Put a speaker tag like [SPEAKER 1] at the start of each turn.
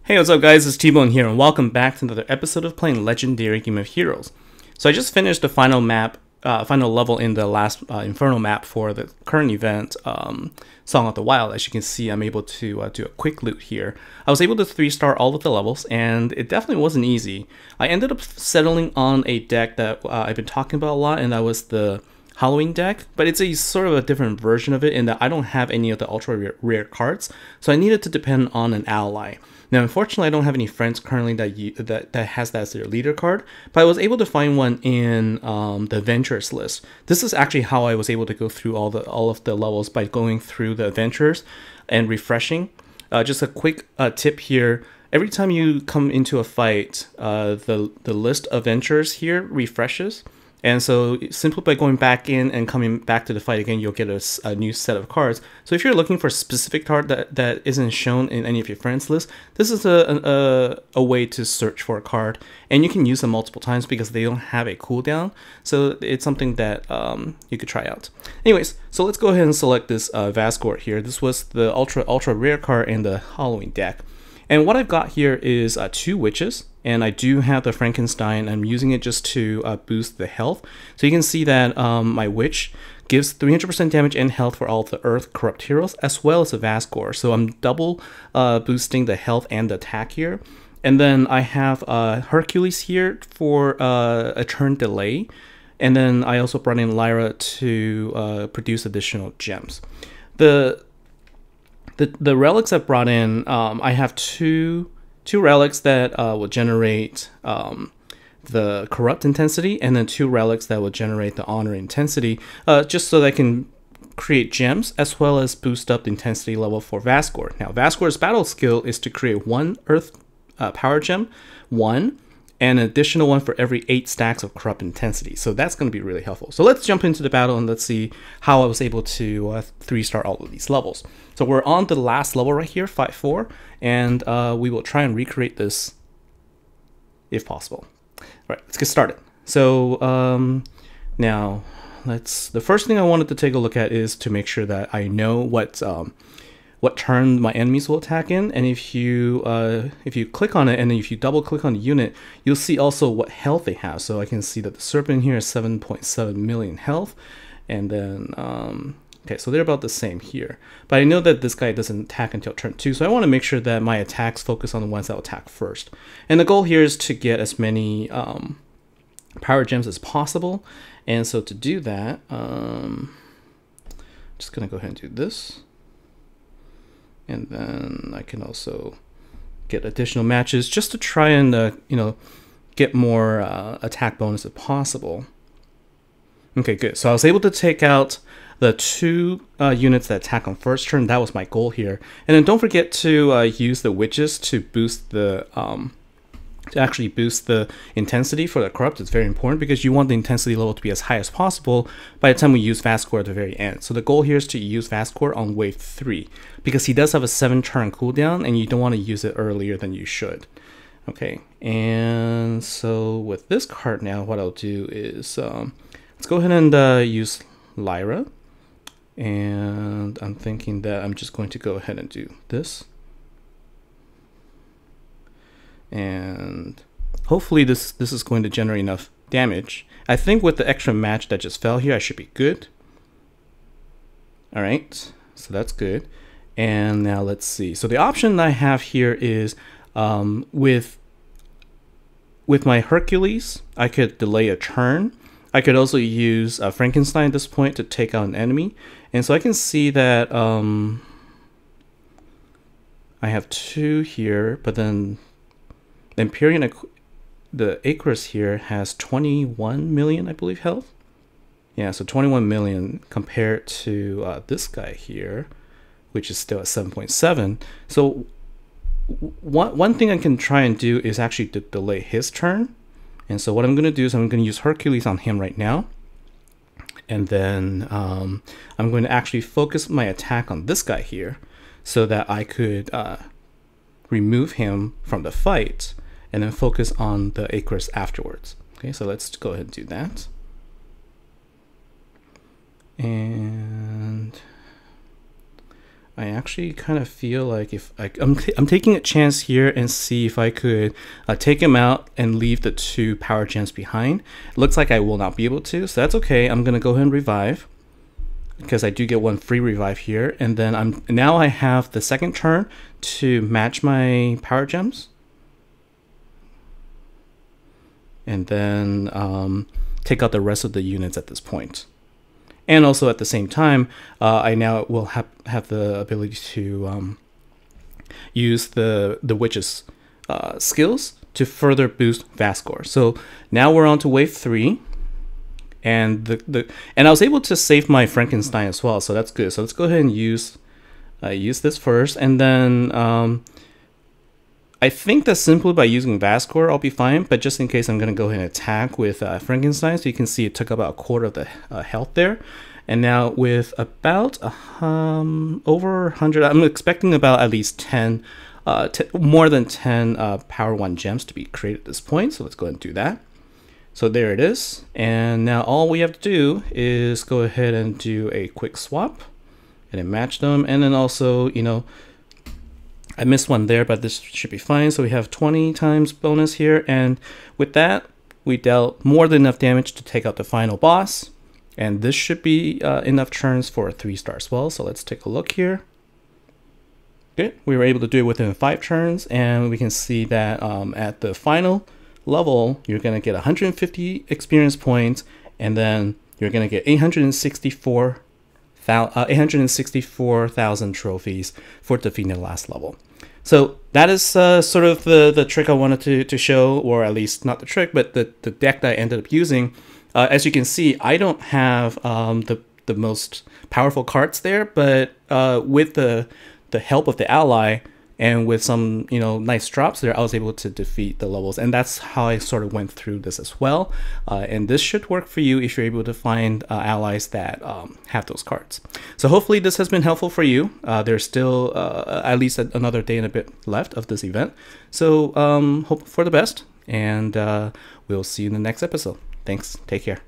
[SPEAKER 1] Hey, what's up guys, it's T-Bone here and welcome back to another episode of playing Legendary Game of Heroes. So I just finished the final level in the last Inferno map for the current event, Song of the Wild. As you can see, I'm able to do a quick loot here. I was able to 3-star all of the levels and it definitely wasn't easy. I ended up settling on a deck that I've been talking about a lot, and that was the Halloween deck, but it's a sort of a different version of it in that I don't have any of the ultra rare cards, so I needed to depend on an ally. Now, unfortunately, I don't have any friends currently that has that as their leader card, but I was able to find one in the adventurers list. This is actually how I was able to go through all of the levels, by going through the adventures and refreshing. Just a quick tip here: every time you come into a fight, the list of adventures here refreshes. And so simply by going back in and coming back to the fight again, you'll get a new set of cards. So if you're looking for a specific card that isn't shown in any of your friends list, this is a way to search for a card. And you can use them multiple times because they don't have a cooldown. So it's something that you could try out. Anyways, so let's go ahead and select this Vazgore here. This was the ultra rare card in the Halloween deck. And what I've got here is 2 witches, and I do have the Frankenstein. I'm using it just to boost the health. So you can see that my witch gives 300% damage and health for all of the earth corrupt heroes, as well as the Vazgore. So I'm double boosting the health and the attack here. And then I have Hercules here for a turn delay. And then I also brought in Lyra to produce additional gems. The relics I brought in, I have two relics that will generate the corrupt intensity, and then 2 relics that will generate the honor intensity, just so that I can create gems as well as boost up the intensity level for Vazgore. Now, Vazgore's battle skill is to create 1 earth power gem, and an additional one for every 8 stacks of corrupt intensity. So that's going to be really helpful. So let's jump into the battle and let's see how I was able to 3-star all of these levels. So we're on the last level right here, 5-4, and we will try and recreate this if possible. All right, let's get started. So now the first thing I wanted to take a look at is to make sure that I know what turn my enemies will attack in. And if you click on it and then if you double click on the unit, you'll see also what health they have. So I can see that the serpent here is 7.7 million health, and then okay, so they're about the same here. But I know that this guy doesn't attack until turn 2, so I want to make sure that my attacks focus on the ones that will attack first. And the goal here is to get as many power gems as possible. And so to do that, just gonna go ahead and do this. And then I can also get additional matches just to try and get more attack bonus if possible. Okay, good. So I was able to take out the 2 units that attack on first turn. That was my goal here. And then don't forget to use the witches to boost the actually boost the intensity for the corrupt. It's very important because you want the intensity level to be as high as possible by the time we use Vazgore at the very end. So the goal here is to use Vazgore on wave 3 because he does have a 7-turn cooldown and you don't want to use it earlier than you should. Okay, and so with this card now, what I'll do is let's go ahead and use Lyra. And I'm thinking that I'm just going to go ahead and do this. And hopefully this is going to generate enough damage. I think with the extra match that just fell here, I should be good. All right, so that's good. And now let's see. So the option I have here is with my Hercules, I could delay a turn. I could also use Frankenstein at this point to take out an enemy. And so I can see that I have 2 here, but then Empyrean, the Icarus here has 21 million, I believe, health. Yeah, so 21 million compared to this guy here, which is still at 7.7. So one thing I can try and do is actually to delay his turn. And so what I'm going to do is I'm going to use Hercules on him right now. And then I'm going to actually focus my attack on this guy here so that I could remove him from the fight and then focus on the Icarus afterwards. Okay, so let's go ahead and do that. And I actually kind of feel like if I'm taking a chance here and see if I could take him out and leave the 2 power gems behind. It looks like I will not be able to, so that's okay. I'm gonna go ahead and revive because I do get 1 free revive here, and then now I have the second turn to match my power gems, and then take out the rest of the units at this point. And also at the same time, I now will have the ability to use the witch's skills to further boost Vazgore. So now we're on to wave 3, and and I was able to save my Frankenstein as well, so that's good. So let's go ahead and use this first, and then I think that simply by using Vazgore I'll be fine, but just in case I'm going to go ahead and attack with Frankenstein. So you can see it took about 1/4 of the health there. And now with about over 100, I'm expecting about at least 10, more than 10 power 1 gems to be created at this point. So let's go ahead and do that. So there it is. And now all we have to do is go ahead and do a quick swap and then match them. And then also, you know, I missed one there, but this should be fine. So we have 20 times bonus here. And with that, we dealt more than enough damage to take out the final boss. And this should be enough turns for a 3-star spell. So let's take a look here. Good. We were able to do it within 5 turns. And we can see that at the final level, you're going to get 150 experience points. And then you're going to get 864,000 trophies for defeating the last level. So that is sort of the trick I wanted to show, or at least not the trick, but the deck that I ended up using. As you can see, I don't have the most powerful cards there, but with the help of the ally and with some nice drops there, I was able to defeat the levels, and that's how I sort of went through this as well. And this should work for you if you're able to find allies that have those cards. So hopefully this has been helpful for you. There's still at least another day and a bit left of this event, so hope for the best, and we'll see you in the next episode. Thanks. Take care.